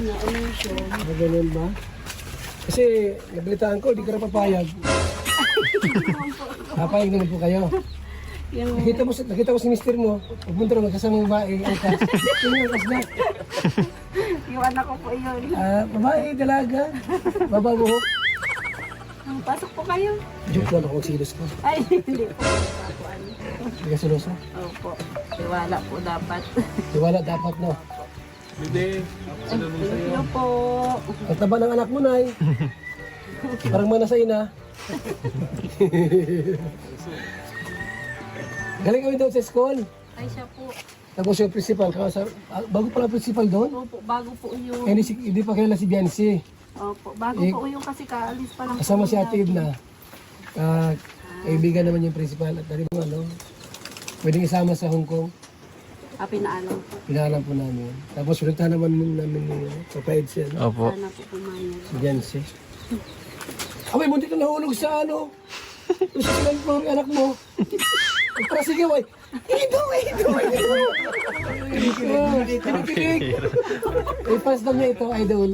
na illusion. Ganun ba? Kasi nabalitaan ko, di ka na papayag. Papayag naman po kayo. Yung Nakita ko si mister mo, pupunta rin magkasamang babae, angkas. Yun yung angkas na. yung anak ko po yun. Babae, dalaga, bababuhok. Pasok po kayo. Joke lang ako silos ko. Ay, hindi po. Hindi ka siloso. Opo. Tiwala po dapat. Tiwala dapat, no? Hindi. Thank you po. Ang taba ng anak mo, Nay. Parang manasay na. Galing kami doon sa school. Ay, siya po. Tapos yung principal, bago pala principal doon. Opo, bago po yung... Hindi pa kilala si Biancy. Opo, bago po yung kasi kaalis pa lang. Kasama si Ate Ibna. Kaibigan naman yung principal at dali mo pwedeng isama sa Hong Kong. Pinaalam po. Pinaalam po namin. Tapos pinuntahan naman namin ni Papa Edson. Opo. Sana po pumayag. Si Biancy. Abay, muntik na nahulog sa Yung sa silang po anak mo. Para sige, way. Ido. Kinikilig. I-pass lang niya ito, idol.